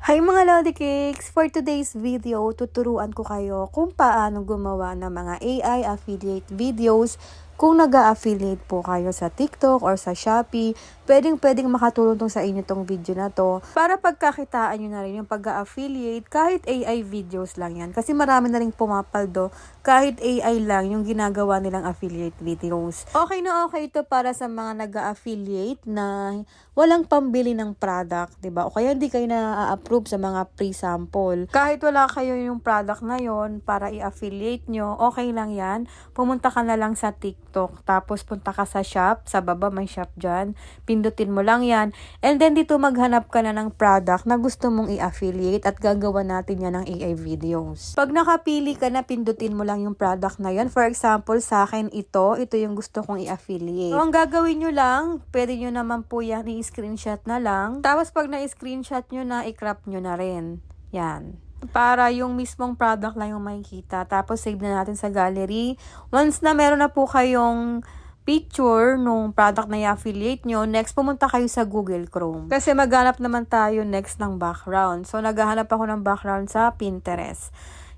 Hi mga Lodi Cakes! For today's video, tuturuan ko kayo kung paano gumawa ng mga AI affiliate videos. Kung nag-a-affiliate po kayo sa TikTok or sa Shopee, pwedeng makatulong tong sa inyo tong video na to para pagkakitaan nyo na rin yung pag-a-affiliate kahit AI videos lang yan. Kasi marami na rin pumapaldo kahit AI lang yung ginagawa nilang affiliate videos. Okay na okay ito para sa mga nag-a-affiliate na walang pambili ng product, 'di ba? O kaya hindi kayo na-approve sa mga pre-sample. Kahit wala kayo yung product na yon para i-affiliate nyo, okay lang yan. Pumunta ka na lang sa TikTok, tapos punta ka sa shop, sa baba may shop dyan, pindutin mo lang yan, and then dito maghanap ka na ng product na gusto mong i-affiliate at gagawa natin yan ng AI videos. Pag nakapili ka na, pindutin mo lang yung product na yan. For example, sa akin ito yung gusto kong i-affiliate. So, ang gagawin nyo lang, pwede nyo naman po yan i-screenshot na lang. Tapos pag na-screenshot nyo na, i-crop nyo na rin. Yan. Para yung mismong product lang yung makikita. Tapos save na natin sa gallery. Once na meron na po kayong picture nung product na i-affiliate nyo, next pumunta kayo sa Google Chrome. Kasi maghanap naman tayo next ng background. So naghahanap ako ng background sa Pinterest.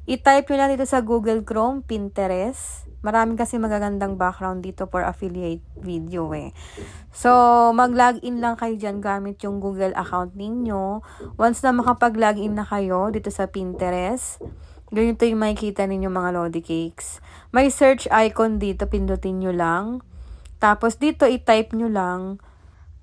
I-type nyo lang dito sa Google Chrome, Pinterest. Maraming kasi magagandang background dito for affiliate video eh. So, mag-login lang kayo dyan gamit yung Google account ninyo. Once na makapag-login na kayo dito sa Pinterest, ganito yung makikita ninyo mga Lodi Cakes. May search icon dito, pindutin nyo lang. Tapos dito i-type nyo lang,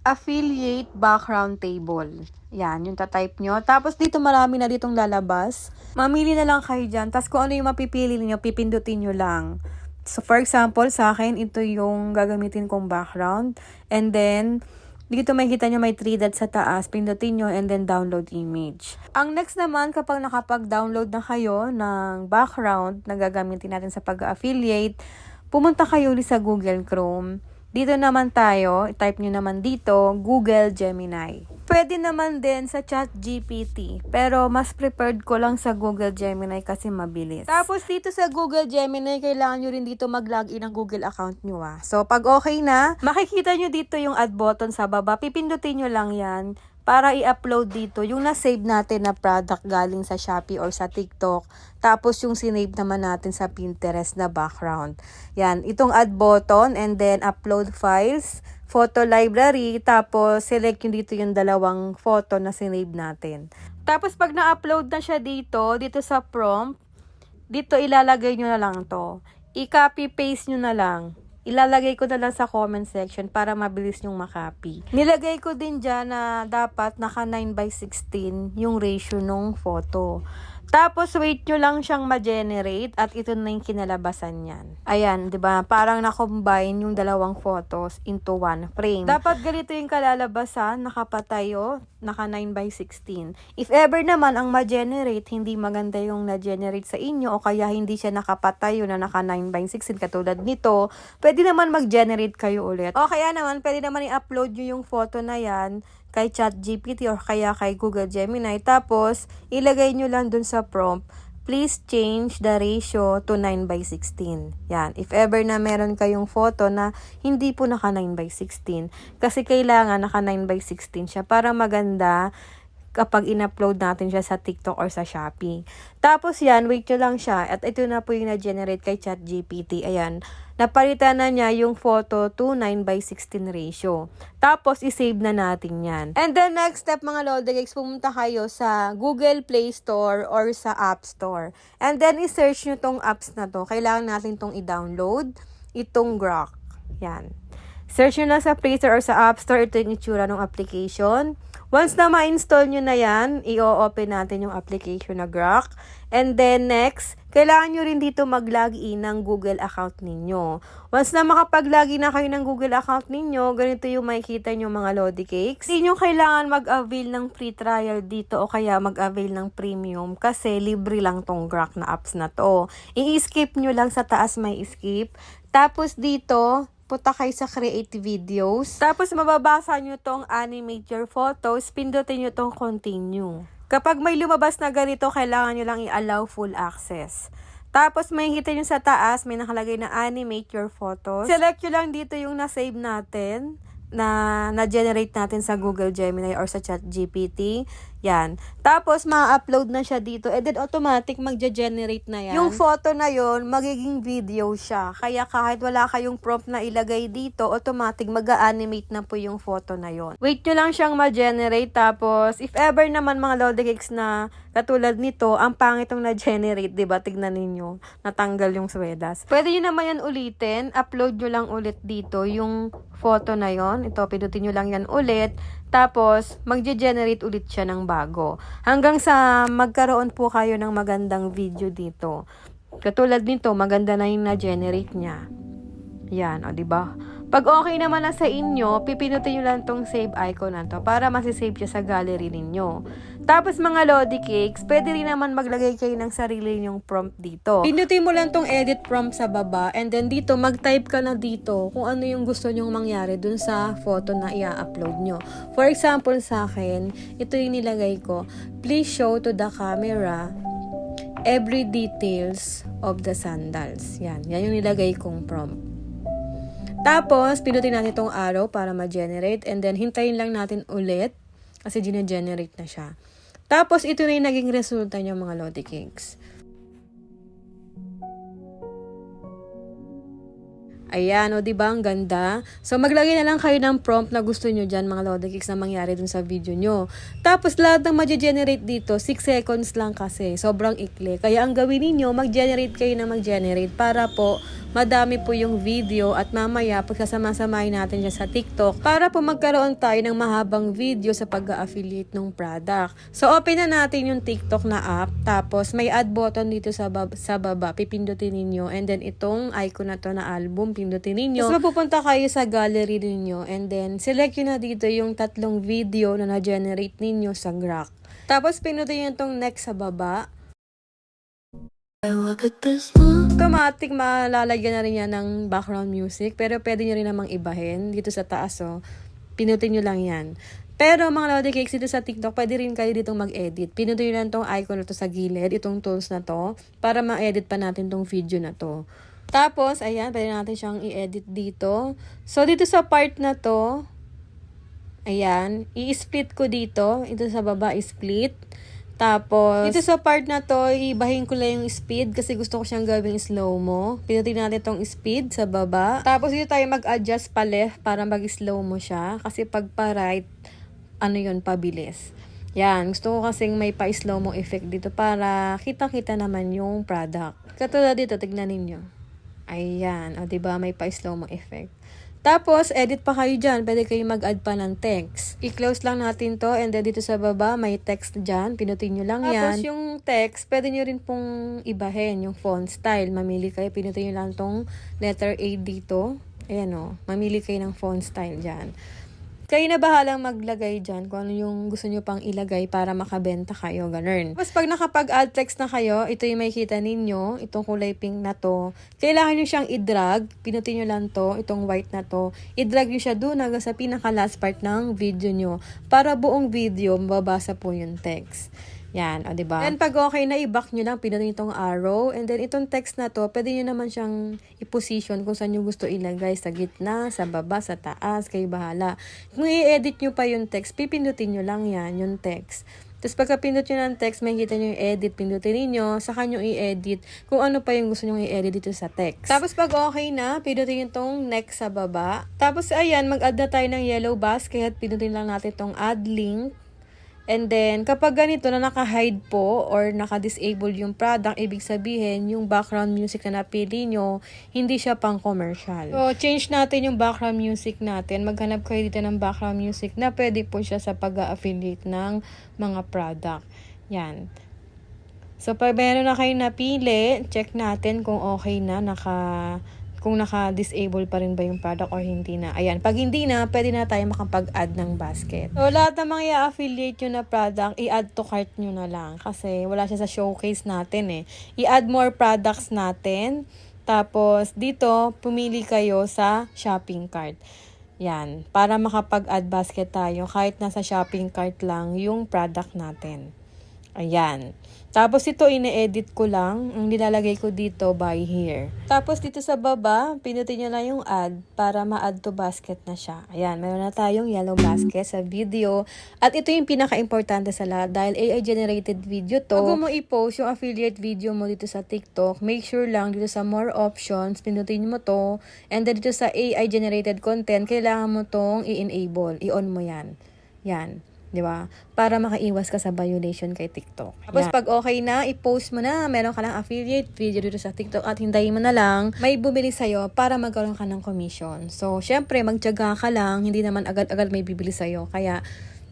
affiliate background table. Yan, yung ta-type nyo. Tapos dito marami na ditong lalabas. Mamili na lang kayo dyan. Tapos kung ano yung mapipili niyo, pipindutin nyo lang. So, for example, sa akin, ito yung gagamitin kong background. And then, dito makikita nyo may 3 dots sa taas. Pindutin nyo and then download image. Ang next naman, kapag nakapag-download na kayo ng background na gagamitin natin sa pag-affiliate, pumunta kayo ulit sa Google Chrome. Dito naman tayo, type nyo naman dito, Google Gemini. Pwede naman din sa ChatGPT, pero mas preferred ko lang sa Google Gemini kasi mabilis. Tapos dito sa Google Gemini, kailangan nyo rin dito mag-login ng Google account nyo ah. So pag okay na, makikita nyo dito yung add button sa baba, pipindutin nyo lang yan para i-upload dito yung na-save natin na product galing sa Shopee or sa TikTok. Tapos yung sinave naman natin sa Pinterest na background. Yan, itong add button and then upload files, photo library, tapos select yung dito yung dalawang photo na sinave natin. Tapos pag na-upload na siya dito sa prompt, dito ilalagay nyo na lang to. I-copy paste nyo na lang. Ilalagay ko na lang sa comment section para mabilis nyong makopy. Nilagay ko din dyan na dapat naka 9:16 yung ratio nung photo. Tapos wait nyo lang siyang ma-generate at ito na yung kinalabasan niyan. Ayan, 'di ba? Parang na-combine yung dalawang photos into one frame. Dapat ganito yung kalalabasan, nakapatayo, naka 9:16. If ever naman ang ma-generate, hindi maganda yung na-generate sa inyo o kaya hindi siya nakapatayo na naka 9:16 katulad nito, pwede naman mag-generate kayo ulit. O kaya naman, pwede naman i-upload nyo yung photo na yan kay ChatGPT or kaya kay Google Gemini. Tapos, ilagay nyo lang dun sa prompt, please change the ratio to 9:16. Yan. If ever na meron kayong photo na hindi po naka 9:16. Kasi kailangan naka 9:16 siya para maganda kapag in-upload natin siya sa TikTok or sa Shopee. Tapos yan, wait nyo lang siya. At ito na po yung na-generate kay ChatGPT. Ayan. Napalitan na niya yung photo to 9:16 ratio. Tapos, isave na natin yan. And then, next step mga Lodi Cakes, pumunta kayo sa Google Play Store or sa App Store. And then, i-search nyo tong apps na to. Kailangan natin tong i-download. Itong Grok. Yan. Search nyo lang sa Play Store or sa App Store. Ito yung itsura ng application. Once na ma-install nyo na yan, i-open natin yung application na Grok. And then next, kailangan nyo rin dito mag-login ng Google account ninyo. Once na makapag-login na kayo ng Google account ninyo, ganito yung makikita nyo mga Lodi Cakes. Hindi nyo kailangan mag-avail ng free trial dito o kaya mag-avail ng premium kasi libre lang tong Grok na apps na to. I-skip nyo lang sa taas may skip. Tapos dito, punta kayo sa create videos. Tapos mababasa nyo tong animate your photos, pindutin nyo tong continue. Kapag may lumabas na ganito, kailangan nyo lang i-allow full access. Tapos makikita nyo sa taas, may nakalagay na animate your photos. Select nyo lang dito yung na-save natin. na na-generate natin sa Google Gemini or sa ChatGPT. Yan. Tapos, ma-upload na siya dito. And then, automatic magja-generate na yan. Yung photo na yon magiging video siya. Kaya kahit wala kayong prompt na ilagay dito, automatic mag-animate na po yung photo na yon. Wait nyo lang siyang ma-generate. Tapos, if ever naman mga Lodi Cakes na katulad nito, ang pangitong na-generate, diba? Tignan ninyo. Natanggal yung swedas. Pwede nyo naman yan ulitin. Upload nyo lang ulit dito yung photo na yon. Ito, pinutin nyo lang yan ulit. Tapos, magge-generate ulit siya ng bago. Hanggang sa magkaroon po kayo ng magandang video dito. Katulad nito, maganda na yung na-generate niya. Yan, o diba? Pag okay naman na sa inyo, pipinutin nyo lang tong save icon na to para masisave siya sa gallery ninyo. Tapos mga Lodi Cakes, pwede rin naman maglagay kayo ng sarili nyong prompt dito. Pinutin mo lang tong edit prompt sa baba and then dito, mag-type ka na dito kung ano yung gusto nyong mangyari dun sa photo na i-upload nyo. For example sa akin, ito yung nilagay ko. Please show to the camera every details of the sandals. Yan yung nilagay kong prompt. Tapos, pinutin natin itong arrow para ma-generate and then hintayin lang natin ulit kasi gine-generate na siya. Tapos, ito na yung naging resulta niya mga Lodi Cakes. Ayan, o diba ang ganda? So, maglagay na lang kayo ng prompt na gusto nyo dyan, mga Lodi Cakes, na mangyari dun sa video nyo. Tapos, lahat ng ma-generate dito, 6 seconds lang kasi. Sobrang ikli. Kaya, ang gawin ninyo, mag-generate kayo na mag-generate para po, madami po yung video at mamaya pagsasama-samahin natin siya sa TikTok para po magkaroon tayo ng mahabang video sa pag-affiliate ng product. So, open na natin yung TikTok na app. Tapos, may add button dito sa baba. Pipindutin ninyo. And then, itong icon na to na album, pindutin ninyo. Tapos, mapupunta kayo sa gallery ninyo. And then, select nyo na dito yung 3 video na na-generate ninyo sa Grok. Tapos, pindutin nyo itong next sa baba. Automatic malalagyan na rin yan ng background music, pero pwede nyo rin namang ibahin dito sa taas, oh. Pinutin nyo lang yan. Pero mga Lodi Cakes, dito sa TikTok, pwede rin kayo ditong mag-edit. Pinutin nyo lang tong icon na to sa gilid, itong tools na to, para ma-edit pa natin tong video na to. Tapos, ayan, pwede natin siyang i-edit dito. So, dito sa part na to, ayan, i-split ko dito. Ito sa baba, i-split. Tapos, dito sa part na to, ibahin ko lang yung speed kasi gusto ko siyang gawing slow-mo. Pinutin natin tong speed sa baba. Tapos, dito tayo mag-adjust pa left para mag-slow-mo siya. Kasi pag pa-right, pabilis. Yan, gusto ko kasing may pa-slow-mo effect dito para kita-kita naman yung product. Katulad dito, tignan ninyo. Ayan, o diba, may pa-slow-mo effect. Tapos, edit pa kayo dyan. Pwede kayo mag-add pa ng text. I-close lang natin to. And then, dito sa baba, may text dyan. Pinutin nyo lang yan. Tapos, yung text, pwede nyo rin pong ibahin. Yung font style. Mamili kayo. Pinutin nyo lang tong letter A dito. Ayan o. Mamili kayo ng font style dyan. Kayo na bahalang maglagay dyan kung ano yung gusto nyo pang ilagay para makabenta kayo, ganun. Tapos pag nakapag-add text na kayo, ito yung makikita ninyo, itong kulay pink na to. Kailangan nyo siyang i-drag, pinutin nyo lang to, itong white na to. I-drag nyo siya doon hanggang sa pinaka-last part ng video nyo para buong video mababasa po yung text. Yan, o diba? And pag okay na, i-back nyo lang, pinutin itong arrow. And then, itong text na to, pwede nyo naman siyang i-position kung saan nyo gusto ilagay. Sa gitna, sa baba, sa taas, kayo bahala. Kung i-edit nyo pa yung text, pipindutin nyo lang yan, yung text. Tapos pagka pindot nyo ng text, makikita nyo yung edit, pindutin ninyo, saka nyo i-edit kung ano pa yung gusto nyo i-edit dito sa text. Tapos pag okay na, pindutin nyo itong next sa baba. Tapos ayan, mag-add na tayo ng yellow basket, pindutin lang natin itong add link. And then, kapag ganito na naka-hide po or naka-disable yung product, ibig sabihin, yung background music na napili nyo, hindi siya pang commercial. So, change natin yung background music natin. Maghanap kayo dito ng background music na pwede po siya sa pag-affiliate ng mga product. Yan. So, pag meron na kayo napili, check natin kung okay na, kung naka-disable pa rin ba yung product or hindi na. Ayan, pag hindi na, pwede na tayo makapag-add ng basket. So, lahat ng mga i-affiliate nyo na product, i-add to cart nyo na lang. Kasi wala siya sa showcase natin eh. I-add more products natin. Tapos, dito, pumili kayo sa shopping cart. Yan, para makapag-add basket tayo kahit nasa shopping cart lang yung product natin. Ayan. Tapos ito, ine-edit ko lang. Ang nilalagay ko dito, buy here. Tapos dito sa baba, pinutin nyo lang yung add para ma-add to basket na siya. Ayan, meron na tayong yellow basket sa video. At ito yung pinaka-importante sa lahat dahil AI-generated video to. Bago mo i-post yung affiliate video mo dito sa TikTok, make sure lang dito sa more options, pinutin mo to. And then dito sa AI-generated content, kailangan mo tong i-enable. I-on mo yan. Yan. Di ba? Para makaiwas ka sa violation kay TikTok. Tapos pag okay na, i-post mo na, meron ka ng affiliate video dito sa TikTok at hintayin mo na lang, may bumili sa'yo para magkaroon ka ng commission. So, syempre, magtiyaga ka lang, hindi naman agad-agad may bibili sa'yo. Kaya,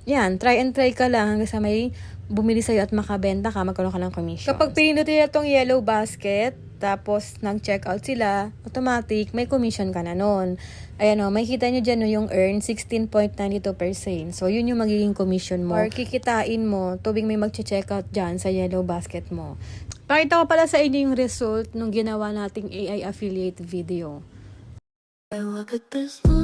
yan, try and try ka lang hanggang sa may bumili sa'yo at makabenta ka, magkaroon ka ng commission. Kapag pinutin na itong yellow basket, tapos nag-checkout sila, automatic, may commission ka na nun. Ayan o, makikita nyo dyan no, yung earn 16.92%. So, yun yung magiging commission mo. Or kikitain mo, tuwing may mag-checkout dyan sa yellow basket mo. Pakita ko pala sa inyo yung result nung ginawa nating AI affiliate video. I look at this moon.